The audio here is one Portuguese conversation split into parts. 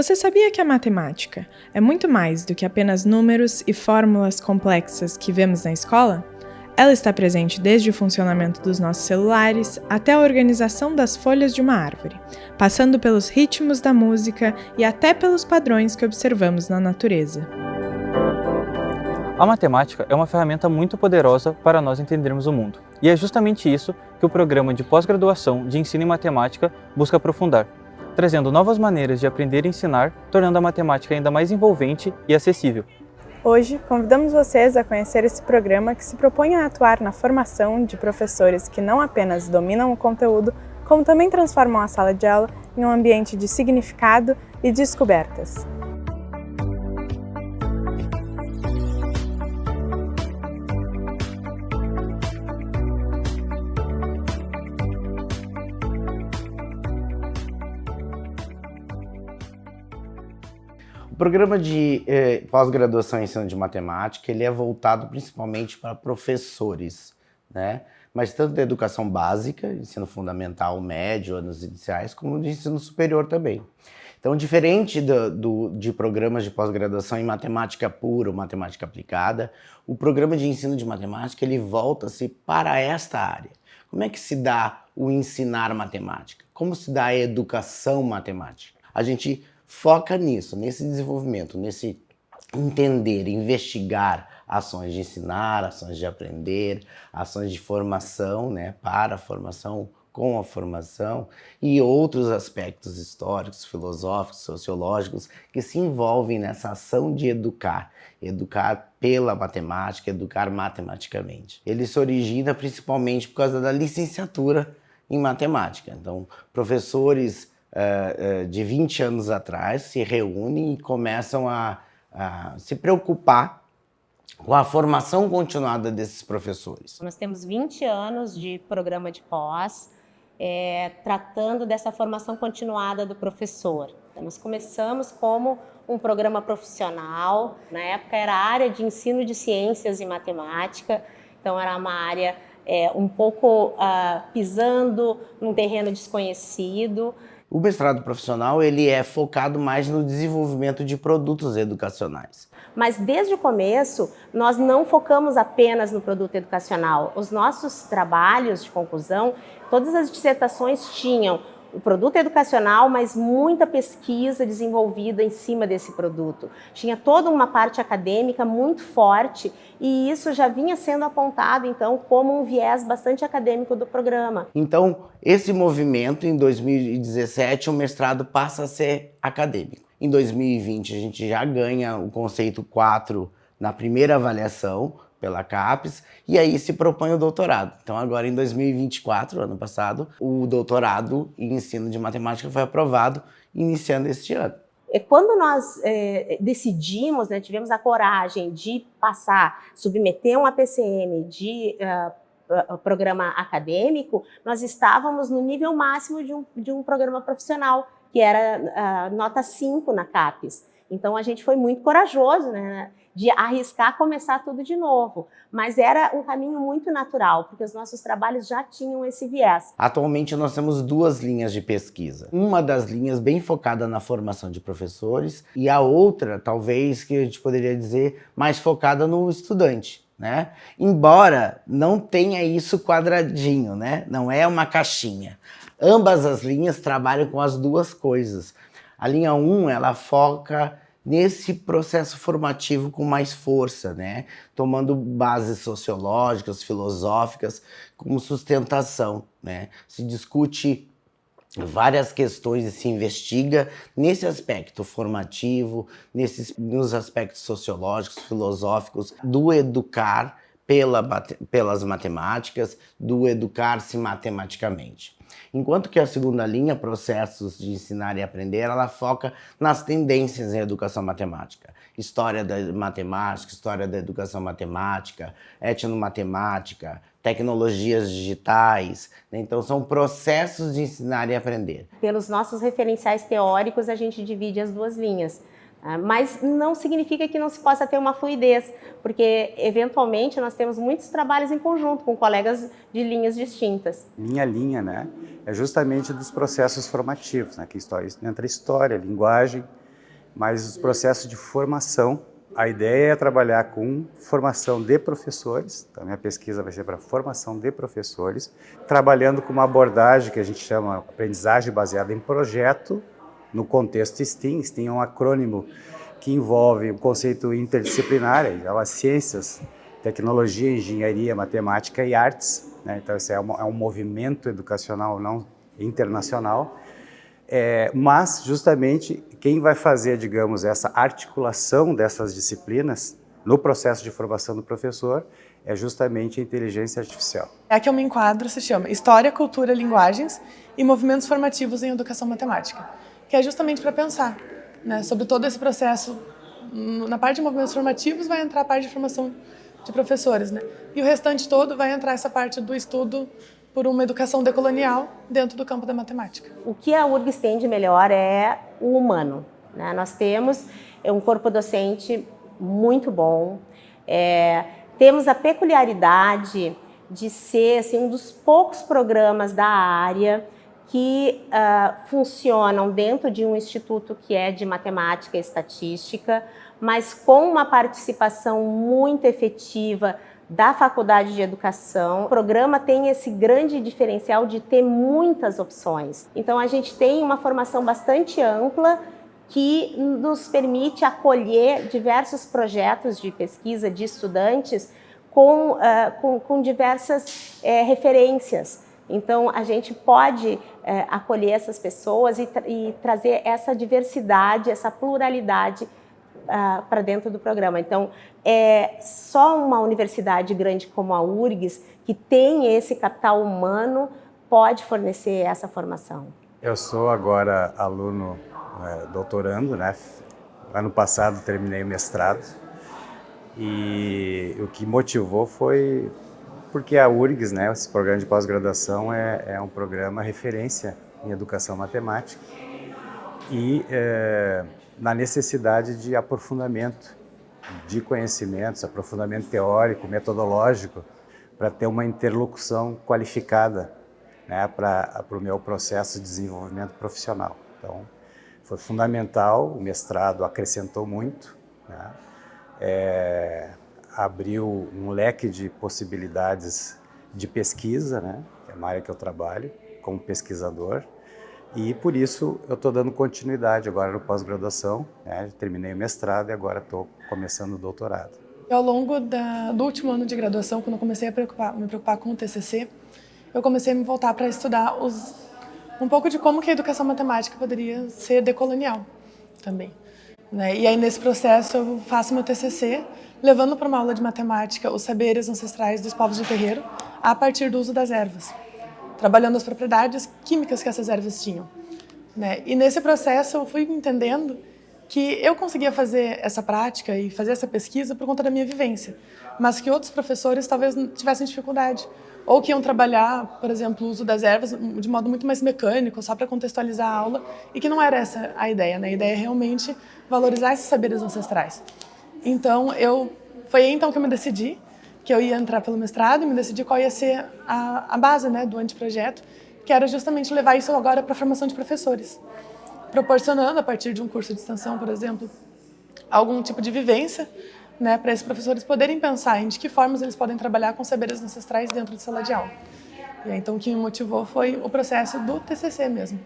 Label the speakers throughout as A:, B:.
A: Você sabia que a matemática é muito mais do que apenas números e fórmulas complexas que vemos na escola? Ela está presente desde o funcionamento dos nossos celulares até a organização das folhas de uma árvore, passando pelos ritmos da música e até pelos padrões que observamos na natureza.
B: A matemática é uma ferramenta muito poderosa para nós entendermos o mundo. E é justamente isso que o programa de pós-graduação de ensino em matemática busca aprofundar, trazendo novas maneiras de aprender e ensinar, tornando a matemática ainda mais envolvente e acessível.
A: Hoje, convidamos vocês a conhecer esse programa que se propõe a atuar na formação de professores que não apenas dominam o conteúdo, como também transformam a sala de aula em um ambiente de significado e descobertas.
C: O programa de pós-graduação em ensino de matemática, ele é voltado principalmente para professores, né? Mas tanto da educação básica, ensino fundamental, médio, anos iniciais, como de ensino superior também. Então, diferente de programas de pós-graduação em matemática pura ou matemática aplicada, o programa de ensino de matemática, ele volta-se para esta área. Como é que se dá o ensinar matemática? Como se dá a educação matemática? A gente foca nisso, nesse desenvolvimento, nesse entender, investigar ações de ensinar, ações de aprender, ações de formação, né, para a formação, com a formação e outros aspectos históricos, filosóficos, sociológicos que se envolvem nessa ação de educar, educar pela matemática, educar matematicamente. Ele se origina principalmente por causa da licenciatura em matemática. Então, professores de 20 anos atrás se reúnem e começam a se preocupar com a formação continuada desses professores.
D: Nós temos 20 anos de programa de pós, tratando dessa formação continuada do professor. Então, nós começamos como um programa profissional, na época era a área de ensino de ciências e matemática, então era uma área um pouco pisando num terreno desconhecido.
C: O mestrado profissional ele é focado mais no desenvolvimento de produtos educacionais.
D: Mas desde o começo, nós não focamos apenas no produto educacional. Os nossos trabalhos de conclusão, todas as dissertações tinham o produto educacional, mas muita pesquisa desenvolvida em cima desse produto. Tinha toda uma parte acadêmica muito forte e isso já vinha sendo apontado, então, como um viés bastante acadêmico do programa.
C: Então, esse movimento, em 2017, o mestrado passa a ser acadêmico. Em 2020, a gente já ganha o conceito 4 na primeira avaliação, pela CAPES, e aí se propõe o doutorado. Então agora em 2024, ano passado, o doutorado em ensino de matemática foi aprovado, iniciando este ano.
D: Quando nós decidimos, tivemos a coragem de submeter um APCM de programa acadêmico, nós estávamos no nível máximo de um programa profissional, que era nota 5 na CAPES. Então a gente foi muito corajoso, de arriscar começar tudo de novo, mas era um caminho muito natural, porque os nossos trabalhos já tinham esse viés.
C: Atualmente nós temos 2 linhas de pesquisa. Uma das linhas bem focada na formação de professores e a outra, talvez, que a gente poderia dizer, mais focada no estudante, né? Embora não tenha isso quadradinho, né? Não é uma caixinha. Ambas as linhas trabalham com as duas coisas. A linha 1, ela foca nesse processo formativo com mais força, né? Tomando bases sociológicas, filosóficas, como sustentação, né? Se discute várias questões e se investiga nesse aspecto formativo, nos aspectos sociológicos, filosóficos, do educar pelas matemáticas, do educar-se matematicamente. Enquanto que a segunda linha, processos de ensinar e aprender, ela foca nas tendências em educação matemática. História da matemática, história da educação matemática, etnomatemática, tecnologias digitais, né? Então são processos de ensinar e aprender.
D: Pelos nossos referenciais teóricos, a gente divide as duas linhas. Mas não significa que não se possa ter uma fluidez, porque eventualmente nós temos muitos trabalhos em conjunto com colegas de linhas distintas.
E: Minha linha, é justamente dos processos formativos, que entra história, linguagem mas os processos de formação. A ideia é trabalhar com formação de professores, então a minha pesquisa vai ser para formação de professores, trabalhando com uma abordagem que a gente chama aprendizagem baseada em projeto, no contexto STEAM. STEAM é um acrônimo que envolve o conceito interdisciplinar, as ciências, tecnologia, engenharia, matemática e artes, né? Então esse é um movimento educacional não internacional, mas justamente quem vai fazer, digamos, essa articulação dessas disciplinas no processo de formação do professor é justamente a inteligência artificial.
A: A que eu me enquadro se chama História, Cultura, Linguagens e Movimentos Formativos em Educação Matemática, que é justamente para pensar, né, sobre todo esse processo. Na parte de movimentos formativos vai entrar a parte de formação de professores, né? E o restante todo vai entrar essa parte do estudo por uma educação decolonial dentro do campo da matemática.
D: O que a URGS tem de melhor é o humano, né? Nós temos um corpo docente muito bom, temos a peculiaridade de ser assim, um dos poucos programas da área que funcionam dentro de um instituto que é de matemática e estatística, mas com uma participação muito efetiva da Faculdade de Educação. O programa tem esse grande diferencial de ter muitas opções. Então, a gente tem uma formação bastante ampla que nos permite acolher diversos projetos de pesquisa de estudantes com diversas referências. Então, a gente pode acolher essas pessoas e trazer essa diversidade, essa pluralidade para dentro do programa. Então, só uma universidade grande como a URGS, que tem esse capital humano, pode fornecer essa formação.
E: Eu sou agora aluno doutorando, né? Ano passado terminei o mestrado e o que motivou foi porque a URGS, né, esse programa de pós-graduação é um programa referência em educação matemática e na necessidade de aprofundamento de conhecimentos, aprofundamento teórico, metodológico, para ter uma interlocução qualificada, né, para o meu processo de desenvolvimento profissional. Então, foi fundamental, o mestrado acrescentou muito, né, abriu um leque de possibilidades de pesquisa, né, que é uma área que eu trabalho como pesquisador, e por isso eu estou dando continuidade agora no pós-graduação, né? Terminei o mestrado e agora estou começando o doutorado.
A: Ao longo do último ano de graduação, quando eu comecei a me preocupar com o TCC, eu comecei a me voltar para estudar um pouco de como que a educação matemática poderia ser decolonial também, né? E aí nesse processo eu faço meu TCC, levando para uma aula de matemática os saberes ancestrais dos povos de terreiro a partir do uso das ervas, trabalhando as propriedades químicas que essas ervas tinham, né? E nesse processo eu fui entendendo que eu conseguia fazer essa prática e fazer essa pesquisa por conta da minha vivência, mas que outros professores talvez tivessem dificuldade, ou que iam trabalhar, por exemplo, o uso das ervas de modo muito mais mecânico, só para contextualizar a aula, e que não era essa a ideia, né? A ideia é realmente valorizar esses saberes ancestrais. Então, foi aí então que eu me decidi que eu ia entrar pelo mestrado e me decidi qual ia ser a base, né, do anteprojeto, que era justamente levar isso agora para a formação de professores, proporcionando, a partir de um curso de extensão, por exemplo, algum tipo de vivência, né, para esses professores poderem pensar em de que formas eles podem trabalhar com saberes ancestrais dentro de sala de aula. E aí, então, o que me motivou foi o processo do TCC mesmo.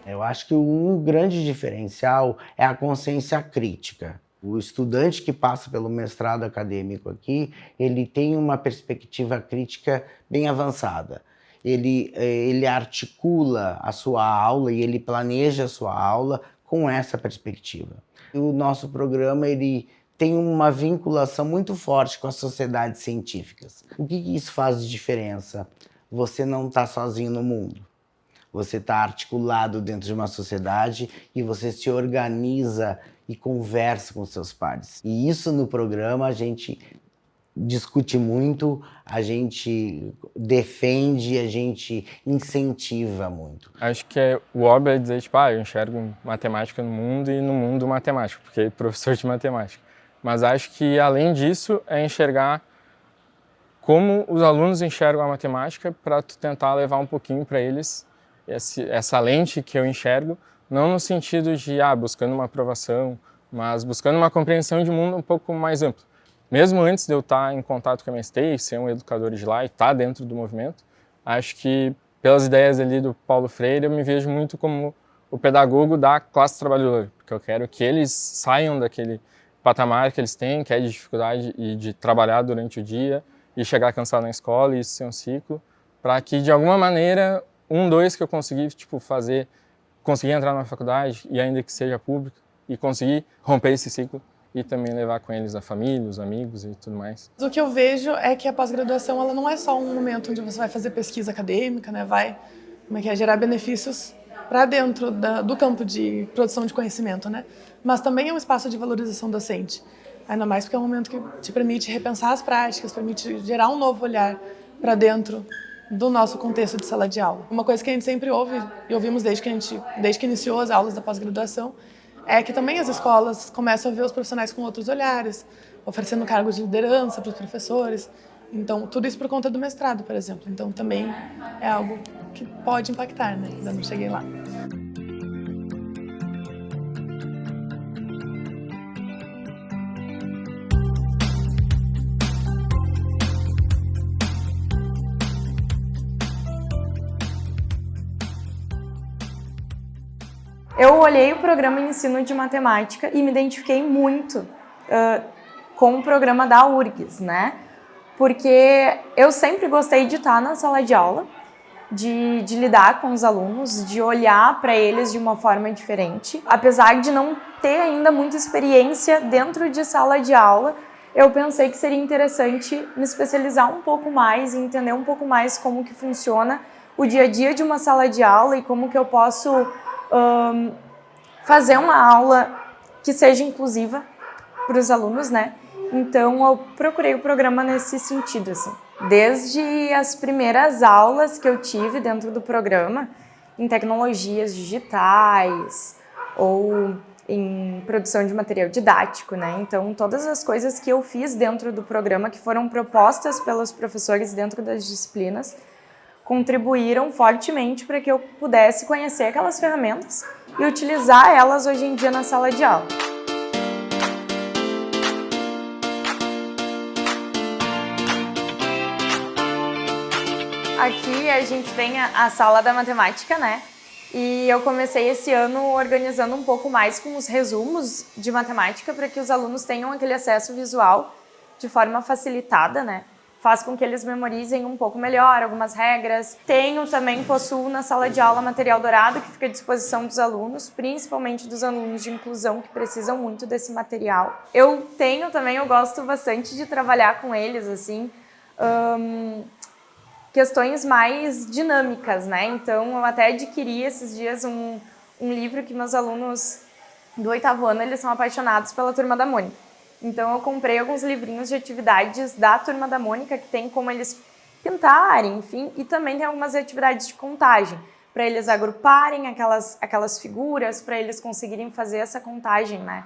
C: Eu acho que um grande diferencial é a consciência crítica. O estudante que passa pelo mestrado acadêmico aqui, ele tem uma perspectiva crítica bem avançada. Ele articula a sua aula e ele planeja a sua aula com essa perspectiva. O nosso programa ele tem uma vinculação muito forte com as sociedades científicas. O que isso faz de diferença? Você não está sozinho no mundo. Você está articulado dentro de uma sociedade e você se organiza e conversa com seus pares. E isso no programa a gente discute muito, a gente defende, a gente incentiva muito.
F: Acho que o óbvio é dizer, tipo, eu enxergo matemática no mundo e no mundo matemática, porque é professor de matemática. Mas acho que, além disso, é enxergar como os alunos enxergam a matemática para tu tentar levar um pouquinho para eles essa lente que eu enxergo, não no sentido de buscando uma aprovação mas buscando uma compreensão de mundo um pouco mais ampla. Mesmo antes de eu estar em contato com a MST, ser um educador de lá e estar dentro do movimento, acho que pelas ideias ali do Paulo Freire, eu me vejo muito como o pedagogo da classe trabalhadora, porque eu quero que eles saiam daquele patamar que eles têm, que é de dificuldade e de trabalhar durante o dia e chegar cansado na escola e isso ser um ciclo, para que de alguma maneira, dois que eu consegui fazer, conseguir entrar na faculdade e ainda que seja pública e conseguir romper esse ciclo e também levar com eles a família, os amigos e tudo mais.
A: O que eu vejo é que a pós-graduação ela não é só um momento onde você vai fazer pesquisa acadêmica, né? Vai gerar benefícios para dentro do campo de produção de conhecimento, né? Mas também é um espaço de valorização docente. Ainda mais porque é um momento que te permite repensar as práticas, permite gerar um novo olhar para dentro do nosso contexto de sala de aula. Uma coisa que a gente sempre ouve, e ouvimos desde que iniciou as aulas da pós-graduação, é que também as escolas começam a ver os profissionais com outros olhares, oferecendo cargos de liderança para os professores. Então, tudo isso por conta do mestrado, por exemplo. Então, também é algo que pode impactar, né? Ainda não cheguei lá.
G: Eu olhei o programa de ensino de matemática e me identifiquei muito com o programa da URGS, né? Porque eu sempre gostei de estar na sala de aula, de lidar com os alunos, de olhar para eles de uma forma diferente. Apesar de não ter ainda muita experiência dentro de sala de aula, eu pensei que seria interessante me especializar um pouco mais e entender um pouco mais como que funciona o dia a dia de uma sala de aula e como que eu posso fazer uma aula que seja inclusiva para os alunos, né? Então, eu procurei o programa nesse sentido, assim. Desde as primeiras aulas que eu tive dentro do programa, em tecnologias digitais ou em produção de material didático, né? Então, todas as coisas que eu fiz dentro do programa, que foram propostas pelos professores dentro das disciplinas, contribuíram fortemente para que eu pudesse conhecer aquelas ferramentas e utilizar elas hoje em dia na sala de aula. Aqui a gente tem a sala da matemática, né? E eu comecei esse ano organizando um pouco mais com os resumos de matemática para que os alunos tenham aquele acesso visual de forma facilitada, né? Faz com que eles memorizem um pouco melhor algumas regras. Possuo na sala de aula material dourado que fica à disposição dos alunos, principalmente dos alunos de inclusão que precisam muito desse material. Eu gosto bastante de trabalhar com eles, assim, questões mais dinâmicas, né? Então, eu até adquiri esses dias um livro que meus alunos do 8º ano, eles são apaixonados pela Turma da Mônica. Então, eu comprei alguns livrinhos de atividades da Turma da Mônica, que tem como eles pintarem, enfim, e também tem algumas atividades de contagem, para eles agruparem aquelas figuras, para eles conseguirem fazer essa contagem, né?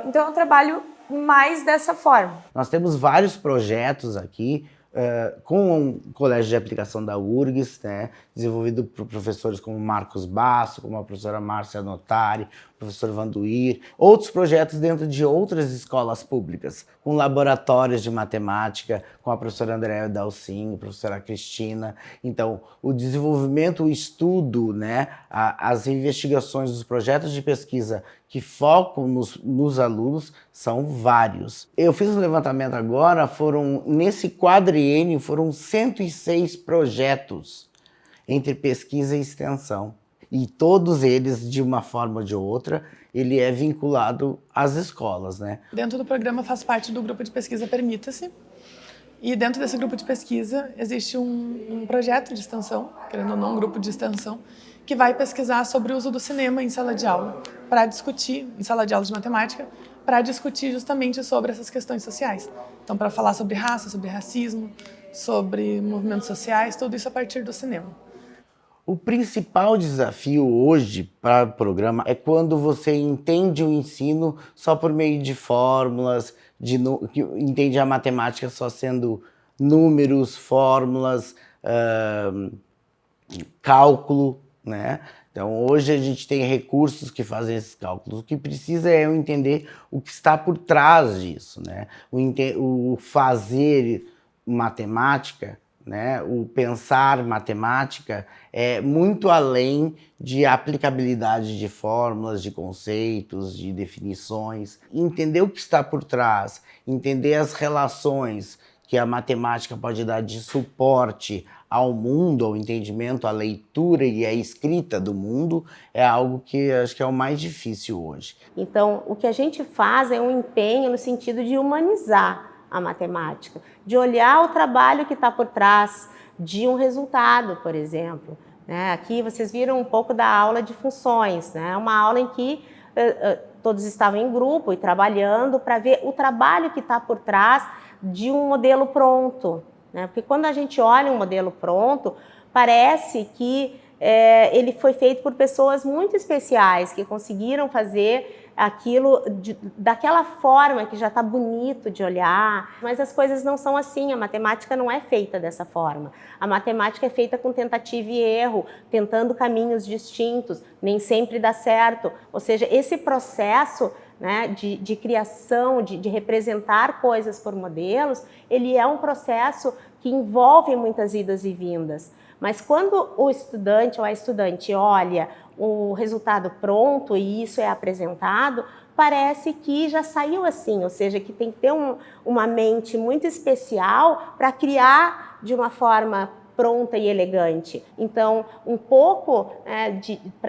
G: Então, eu trabalho mais dessa forma.
C: Nós temos vários projetos aqui, com o Colégio de Aplicação da URGS, né, desenvolvido por professores como Marcos Basso, como a professora Márcia Notari, o professor Vanduir, outros projetos dentro de outras escolas públicas, com laboratórios de matemática, com a professora Andréa Dalcinho, a professora Cristina. Então, o desenvolvimento, o estudo, né, as investigações dos projetos de pesquisa que focam nos alunos são vários. Eu fiz um levantamento agora, nesse quadriênio foram 106 projetos entre pesquisa e extensão. E todos eles, de uma forma ou de outra, ele é vinculado às escolas, né?
A: Dentro do programa faz parte do grupo de pesquisa Permita-se. E dentro desse grupo de pesquisa existe um projeto de extensão, querendo ou não, um grupo de extensão, que vai pesquisar sobre o uso do cinema em sala de aula, para discutir, em sala de aula de matemática, para discutir justamente sobre essas questões sociais. Então, para falar sobre raça, sobre racismo, sobre movimentos sociais, tudo isso a partir do cinema.
C: O principal desafio hoje para o programa é quando você entende o ensino só por meio de fórmulas, que entende a matemática só sendo números, fórmulas, cálculo, né? Então, hoje a gente tem recursos que fazem esses cálculos. O que precisa é eu entender o que está por trás disso, né? O fazer matemática, né? O pensar matemática é muito além de aplicabilidade de fórmulas, de conceitos, de definições. Entender o que está por trás, entender as relações que a matemática pode dar de suporte ao mundo, ao entendimento, à leitura e à escrita do mundo, é algo que acho que é o mais difícil hoje.
D: Então, o que a gente faz é um empenho no sentido de humanizar a matemática, de olhar o trabalho que está por trás de um resultado, por exemplo. Aqui vocês viram um pouco da aula de funções, uma aula em que todos estavam em grupo e trabalhando para ver o trabalho que está por trás de um modelo pronto. Porque quando a gente olha um modelo pronto, parece que ele foi feito por pessoas muito especiais, que conseguiram fazer aquilo daquela forma que já está bonito de olhar, mas as coisas não são assim, a matemática não é feita dessa forma. A matemática é feita com tentativa e erro, tentando caminhos distintos, nem sempre dá certo. Ou seja, esse processo de criação, de representar coisas por modelos, ele é um processo que envolve muitas idas e vindas. Mas quando o estudante ou a estudante olha o resultado pronto e isso é apresentado, parece que já saiu assim, ou seja, que tem que ter uma mente muito especial para criar de uma forma pronta e elegante. Então, um pouco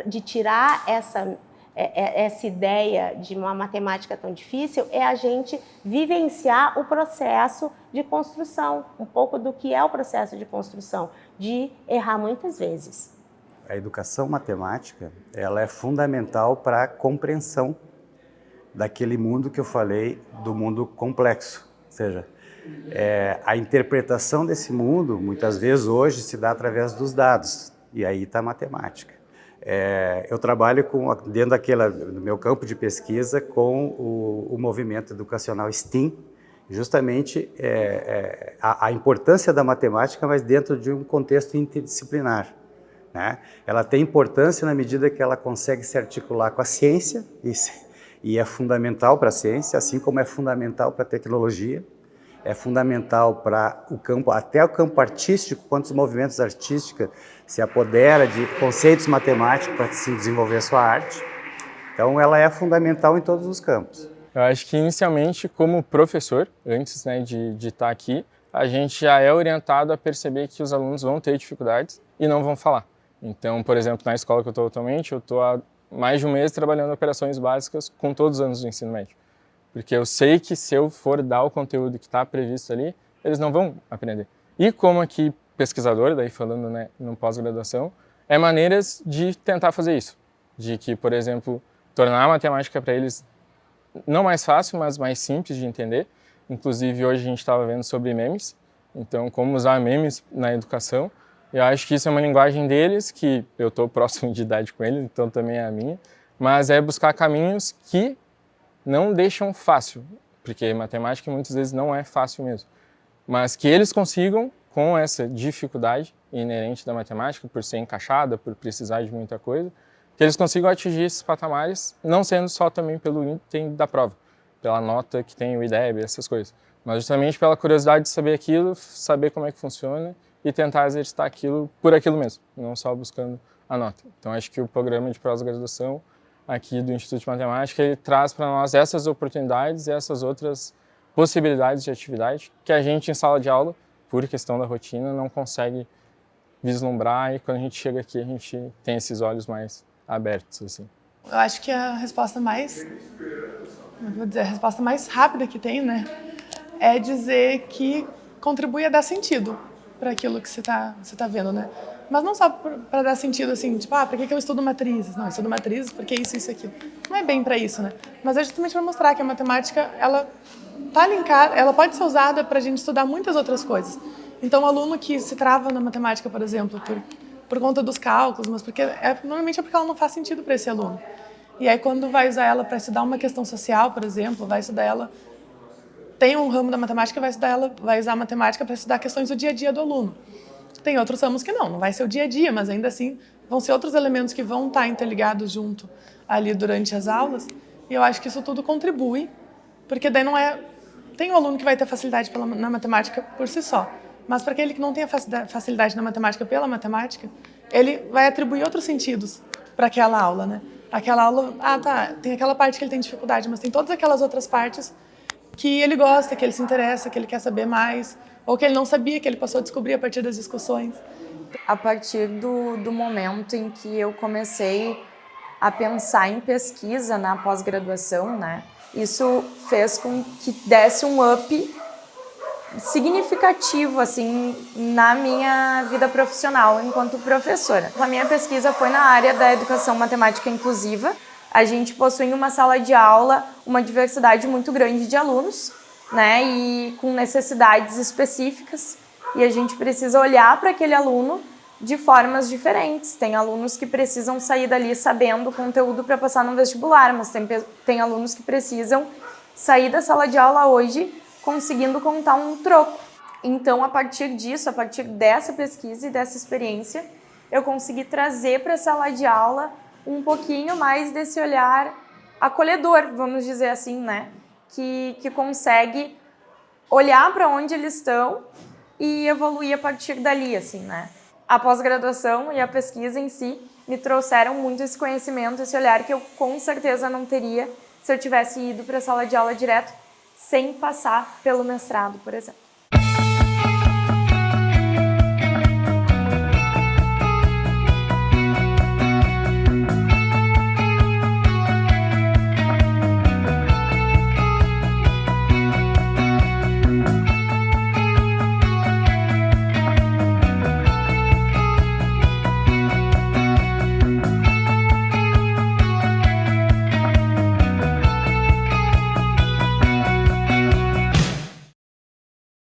D: de tirar essa ideia de uma matemática tão difícil é a gente vivenciar o processo de construção, um pouco do que é o processo de construção, de errar muitas vezes.
E: A educação matemática, ela é fundamental para a compreensão daquele mundo que eu falei, do mundo complexo. Ou seja, a interpretação desse mundo, muitas vezes hoje, se dá através dos dados, e aí está a matemática. Eu trabalho dentro do meu campo de pesquisa com o movimento educacional STEAM, justamente a importância da matemática, mas dentro de um contexto interdisciplinar. Ela tem importância na medida que ela consegue se articular com a ciência, e é fundamental para a ciência, assim como é fundamental para a tecnologia, é fundamental para o campo, até o campo artístico, quando os movimentos artísticos se apoderam de conceitos matemáticos para se desenvolver a sua arte. Então, ela é fundamental em todos os campos.
F: Eu acho que, inicialmente, como professor, antes de estar aqui, a gente já é orientado a perceber que os alunos vão ter dificuldades e não vão falar. Então, por exemplo, na escola que eu estou atualmente, eu estou há mais de um mês trabalhando operações básicas com todos os anos do ensino médio. Porque eu sei que se eu for dar o conteúdo que está previsto ali, eles não vão aprender. E como aqui pesquisador, daí falando no pós-graduação, é maneiras de tentar fazer isso. De que, por exemplo, tornar a matemática para eles não mais fácil, mas mais simples de entender. Inclusive, hoje a gente estava vendo sobre memes. Então, como usar memes na educação. Eu acho que isso é uma linguagem deles, que eu estou próximo de idade com eles, então também é a minha. Mas é buscar caminhos que não deixam fácil, porque matemática muitas vezes não é fácil mesmo. Mas que eles consigam, com essa dificuldade inerente da matemática, por ser encaixada, por precisar de muita coisa, que eles consigam atingir esses patamares, não sendo só também pelo item da prova, pela nota que tem o IDEB, essas coisas, mas justamente pela curiosidade de saber aquilo, saber como é que funciona e tentar exercitar aquilo por aquilo mesmo, não só buscando a nota. Então acho que o programa de pós-graduação aqui do Instituto de Matemática, ele traz para nós essas oportunidades e essas outras possibilidades de atividade que a gente em sala de aula, por questão da rotina, não consegue vislumbrar, e quando a gente chega aqui a gente tem esses olhos mais abertos, assim.
H: Eu acho que a resposta mais, a resposta mais rápida que tem, é dizer que contribui a dar sentido para aquilo que você tá vendo, Mas não só para dar sentido, assim, tipo, para que eu estudo matrizes? Não, eu estudo matrizes porque isso e aquilo. Não é bem para isso, Mas é justamente para mostrar que a matemática, ela tá linkada, ela pode ser usada para a gente estudar muitas outras coisas. Então, o aluno que se trava na matemática, por exemplo, por conta dos cálculos, mas normalmente é porque ela não faz sentido para esse aluno. E aí, quando vai usar ela para estudar uma questão social, por exemplo, vai estudar ela, tem um ramo da matemática, vai usar a matemática para estudar questões do dia a dia do aluno. Tem outros ramos que não vai ser o dia a dia, mas ainda assim vão ser outros elementos que vão estar interligados junto ali durante as aulas, e eu acho que isso tudo contribui, porque daí não é... Tem um aluno que vai ter facilidade na matemática por si só, mas para aquele que não tem a facilidade na matemática pela matemática, ele vai atribuir outros sentidos para aquela aula, né? Aquela aula, tem aquela parte que ele tem dificuldade, mas tem todas aquelas outras partes que ele gosta, que ele se interessa, que ele quer saber mais, ou que ele não sabia, que ele passou a descobrir a partir das discussões.
G: A partir do momento em que eu comecei a pensar em pesquisa na pós-graduação, né, isso fez com que desse um up significativo assim, na minha vida profissional enquanto professora. A minha pesquisa foi na área da educação matemática inclusiva. A gente possui em uma sala de aula uma diversidade muito grande de alunos, né, e com necessidades específicas, e a gente precisa olhar para aquele aluno de formas diferentes. Tem alunos que precisam sair dali sabendo o conteúdo para passar no vestibular, mas tem alunos que precisam sair da sala de aula hoje conseguindo contar um troco. Então, a partir disso, a partir dessa pesquisa e dessa experiência, eu consegui trazer para a sala de aula um pouquinho mais desse olhar acolhedor, vamos dizer assim, né? Que consegue olhar para onde eles estão e evoluir a partir dali, assim, né? A pós-graduação e a pesquisa em si me trouxeram muito esse conhecimento, esse olhar que eu com certeza não teria se eu tivesse ido para a sala de aula direto sem passar pelo mestrado, por exemplo.